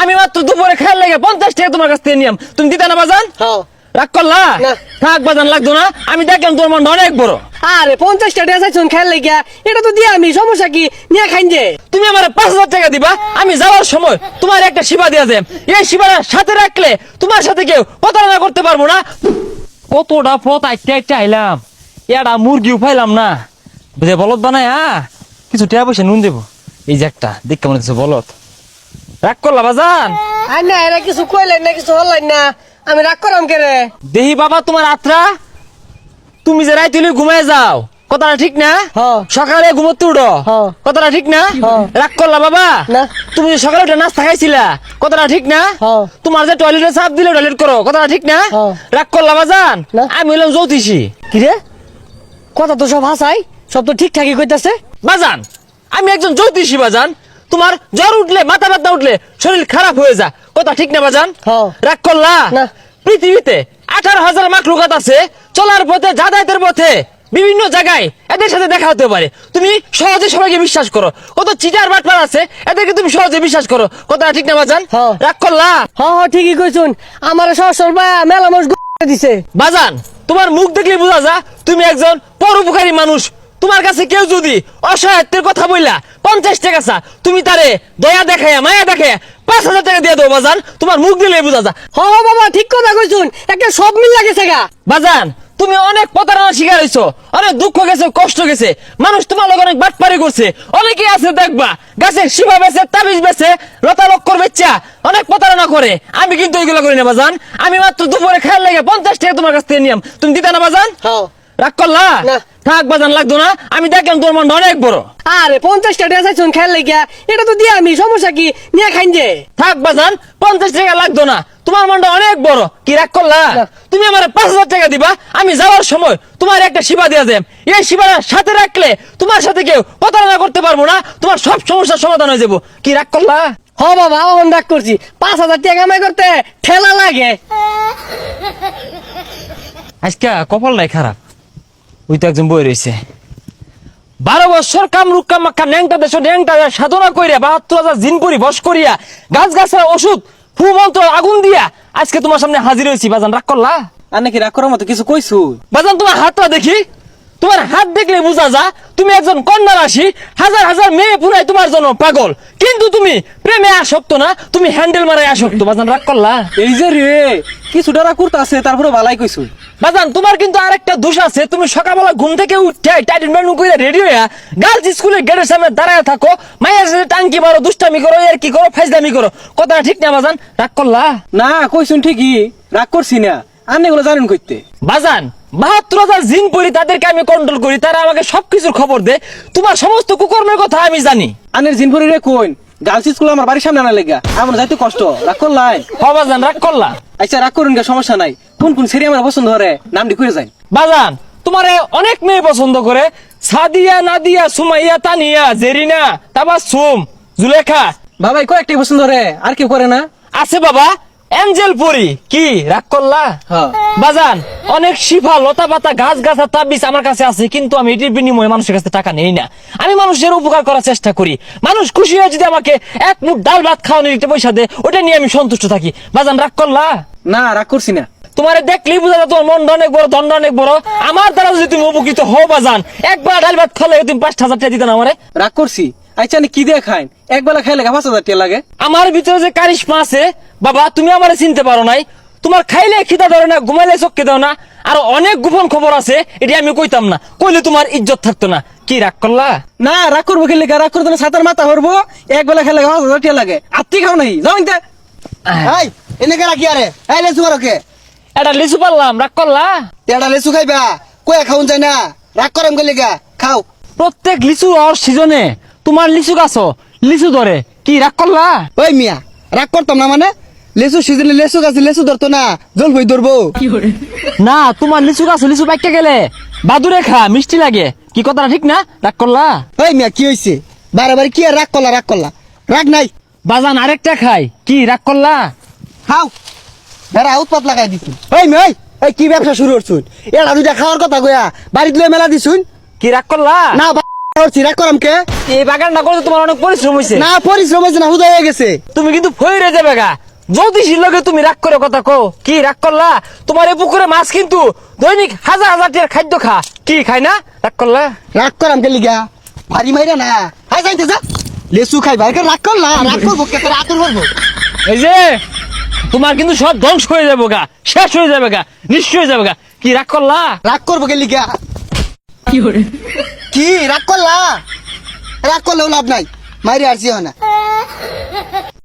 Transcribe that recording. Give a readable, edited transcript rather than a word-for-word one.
আমি মাত্র দুপুরে খেয়াল লাগে 50 টাকা তোমার কাছ থেকে নিলাম, তুমি দিতে না বাজান? হ্যাঁ। রাগ করলা? না। থাক বাজান, লাগতো না। আমি দেখলাম তোমার মনটা অনেক বড়। আরে 50 টাকা চাইছুন খেয়াল লাগিয়া, এটা তো দিয়ে আমি সমস্যা কি নিয়ে খাইন যে। তুমি আমার 5000 টাকা দিবা, আমি যাওয়ার সময় তোমার একটা সেবা দিয়া যাই। এই সেবাটা সাথে রাখলে তোমার সাথে কেউ প্রতারণা করতে পারবো না। কতটা পথ আইতে আইলাম, এটা মুরগিও পাইলাম না। বুঝে বলদ বানায় কিছু টাকা পয়সা নুন দেবো। এই যে একটা দেখ কেমন কিছু বলদ। রাগ করলা বাজান? আর না এরা কিছু কইলেন না, কিছু হলেন না, আমি রাগ করাম কে রে? দেহি বাবা তোমার আত্রা, তুমি যে রাইতে ঘুমায় যাও, কথাটা ঠিক না? হ্যাঁ। সকালে ঘুমোতে উঠো, হ্যাঁ। কথাটা ঠিক না? হ্যাঁ। রাগ করলা বাবা? না। তুমি যে সকালে উঠে নাস্তা খাইছিলা, কথাটা ঠিক না? হ্যাঁ। তোমার যে টয়লেটে চাপ দিলে টয়লেট করো, কথাটা ঠিক না? হ্যাঁ। রাগ করলা বাজান? না। আমি হইলাম জ্যোতিষী। কি রে, কথা তো সব হাসাই, সব তো ঠিকঠাকই কইতাছে। বাজান আমি একজন জ্যোতিষী বাজান। তোমার জ্বর উঠলে, মাথা ব্যথা উঠলে শরীর খারাপ হয়ে যায়, কথা ঠিক না বাজান? হ্যাঁ। রাগ করলা? না। পৃথিবীতে 18,000 মাখলুকাত আছে, চলার পথে, যাতায়াতের পথে বিভিন্ন জায়গায় এদের সাথে দেখা হতে পারে। তুমি সহজে সবাইকে বিশ্বাস করো। কত চিটার বাটপার আছে, এদেরকে তুমি সহজে বিশ্বাস করো, কথা ঠিক না বাজান? হ্যাঁ। রাগ করলা? হ্যাঁ ঠিকই কইছুন, আমার সহসর মেলা মানুষ দিছে। বাজান তোমার মুখ দেখলে বোঝা যা তুমি একজন পরোপকারী মানুষ। তোমার কাছে কেউ যদি অসহায়ত্বের কথা বললা 50 টাকা চা, তুমি তারে দয়া দেখাইয়া, মায়া দেখাইয়া 5,000 টাকা দিয়ে দেবো বাজান। তোমার মুখ দিলে বোঝা যা। হ্যাঁ বাবা ঠিক কথা কইছুন, একটা সব মিল লাগেছে গা। বাজান তুমি অনেক প্রতারণা শিকার হইছো, অনেক দুঃখ গেছে, কষ্ট গেছে, মানুষ তোমার লোক অনেক বাটপারি করছে। অনেকে আছে দেখবা গাছের শিবা বেচে, তাবিজ বেচে, লতা লক্কর বেচা অনেক প্রতারণা করে। আমি কিন্তু ওইগুলো করি না বাজান। আমি মাত্র দুপুরে খেয়াল লাগে 50 টাকা তোমার কাছ থেকে নিলাম, তুমি দিতে না বাজান? হ্যাঁ। রাগ করলা? না। থাক বাজান, লাগতো না। আমি দেখলাম তোর মনটা অনেক বড়। আরে 50 টাকা চাইছুন খেয়াল লাগিয়া, এটা তো দিয়ে আমি সমস্যা কি নিয়ে খাইন যে। থাক বাজান, 50 টাকা লাগতো না। তোমার মনটা অনেক বড়। কি রাগ করলা? না। তুমি আমার 5,000 টাকা দিবা, আমি যাওয়ার সময় তোমার একটা সেবা দিয়া যাই। এই সেবাটা সাথে রাখলে তোমার সাথে কেউ প্রতারণা করতে পারবো না, তোমার সব সমস্যার সমাধান হয়ে যাবো। কি রাগ করলা? হ্যাঁ বাবা অন রাগ করছি, 5,000 টাকা কামাই করতে ঠেলা লাগে। আজকে কপাল নাই খারাপ, ওই তো একজন বই রয়েছে 12 বছর কামরুক কামাক্ষা ন্যাংটা দেশ ন্যাংটা সাধনা করিয়া 72,000 জিন পরি বস করিয়া গাছ গাছের ওষুধ ফু মন্ত্র আগুন দিয়া আজকে তোমার সামনে হাজির হয়েছি। বাজান রাগ করলা? আর নাকি রাগ করার মতো কিছু কইছু? বাজান তোমার হাতটা দেখি, তোমার হাত দেখলে বোঝা যা তুমি একজন কন্যা রাশি। হাজার হাজার মেয়ে পুরাই তোমার জন্য পাগল, কিন্তু তুমি প্রেমে আসক্ত না, তুমি হ্যান্ডেল মারায় আসক্ত। বাজান রাগ করলা? এই যে রে কিছুটা রাগ করতে আছে, তারপরে ভালাই কইছু। বাজান তোমার কিন্তু আরেকটা দোষ আছে, তুমি সকালবেলা ঘুম থেকে উঠে টাইটেন মেনু করে রেডি হইয়া গার্লস স্কুলের গেটের সামনে দাঁড়ায় থাকো, মায়ের সাথে টাঙ্কি মারো, দুষ্টামি করো, এর কি করো, ফাইজলামি করো, কথা ঠিক না বাজান? রাগ করলা? না কইছুন ঠিকই, রাগ করছি না। আপনি এগুলো জানেন কইতে? বাজান 72,000 জিন পরি, তাদেরকে আমি কন্ট্রোল করি, তারা আমাকে সবকিছুর খবর দেয়। তোমার সমস্ত কুকর্মের কথা আমি জানি। আনের জিনপুরি রে কইন গার্লস স্কুল আমার বাড়ির সামনে আনা লেগা, আমার যাইতে কষ্ট। রাগ করলাই? বাজান রাগ করলা? আচ্ছা রাগ করুন গা, সমস্যা নাই। কোন কোন সেরি আমার পছন্দ হরে নামটি করে যাই। বাজান তোমারে অনেক মেয়ে পছন্দ করে, সাদিয়া, নাদিয়া, সুমাইয়া, তানিয়া, জেরিনা, তাবাসসুম, জুলেখা। বাবাই কয়েকটাই পছন্দ হরে, আর কেউ করে না? আছে বাবা এঞ্জেল পরি। কি রাগ করলা? হ্যাঁ। বাজান অনেক শিফা, লতা পাতা, গাছ গাছা, তাবিজ আমার কাছে আছে, কিন্তু আমি এটির বিনিময়ে মানুষের কাছে টাকা নেই না। আমি মানুষের উপকার করার চেষ্টা করি। মানুষ খুশি হয়ে যদি আমাকে এক মুঠ ডাল ভাত খাওয়ানোর একটা পয়সা দেয়, ওটা নিয়ে আমি সন্তুষ্ট থাকি। বাজান রাগ করলা? না রাগ করছি না। তোমার দেখলেই বোঝা যায় তোমার মনটা অনেক বড়, দণ্ড অনেক বড়। আমার দ্বারা যদি তুমি উপকৃত হও বাজান, একবার ডাল ভাত খালে তুমি 5,000 টাকা দিতে না আমারে। রাগ করছি? আচ্ছা কি দিয়ে খাইন? একবেলা খাইলে 5,000 টাকা লাগে। আমার ভিতরে যে কারিশমা আছে বাবা, তুমি আমারে চিনতে পারো নাই। তোমার খাইলে খিদা ধরে না, ঘুমাইলে চোখকে দাও না, আর অনেক গোপন খবর আছে, এটি আমি কইতাম না, কইলে তোমার ইজ্জত থাকতো না। কি রাগ করলা? না রাগ করবো খেলে, রাগ করতে না ছাতার মাথা হরবো। একবেলা খেলে 5,000 টাকা লাগে, আত্মি খাও নাই যাও ইনতে। এই এনে কে রাখি আরে এই লেসু করকে এটা লিচু পারলাম, রাগ করলা? এটা লেসু খাইবা কয়া খাউন যায় না রাগ করম গেলে গা খাও প্রত্যেক লিচু আর সিজনে তোমার লিচু গাছ লিচু ধরে, কি রাগ করলা? ওই মিয়া রাগ করতাম না মানে লেসু সিজনে লেসু গাছে লেসু ধরতো না জল বই ধরবো না তোমার লিচু গাছ লিচু পাইকে গেলে বাদুরে খা মিষ্টি লাগে, কি কথাটা ঠিক না? রাগ করলা? ওই মিয়া কি হইছে বারে বারে কি আর রাগ করলা রাগ নাই বাজান আরেকটা খাই, কি রাগ করলা? খাও বেড়া উৎপাত লাগাই দিছুন ওই মিয়া এই কি ব্যবসা শুরু করছুন এটা দুইটা খাওয়ার কথা কয়া বাড়িতে লয়ে মেলা দিছুন কি রাগ করলা? না করছি রাগ করাম কে? এই বাগানটা করতে তোমার অনেক পরিশ্রম হয়েছে না পরিশ্রম হয়েছে না, হুদা হয়ে গেছে। তুমি কিন্তু ফইরে যাবে গা জ্যোতিষীর লগে তুমি রাগ করে কথা কও কি রাগ করলা তোমার এই পুকুরে মাছ কিন্তু দৈনিক হাজার হাজার টিয়ার খাদ্য খা কি খাই না রাগ করলা রাগ করাম কে লিগা? ভারী মাইরা না, হাই যাইতে যা। লেসু খাই ভাই, রাগ করলা, রাগ করবো কে? তোর আতর করবো। এই যে তোমার কিন্তু সব ধ্বংস হয়ে যাবে গা শেষ হয়ে যাবে গা নিশ্চয় হয়ে যাবে গা কি রাগ করলা রাগ করবো কে লিগা? কি রাগ করলা? রাগ করলেও লাভ নাই, মাইরে আসছি না।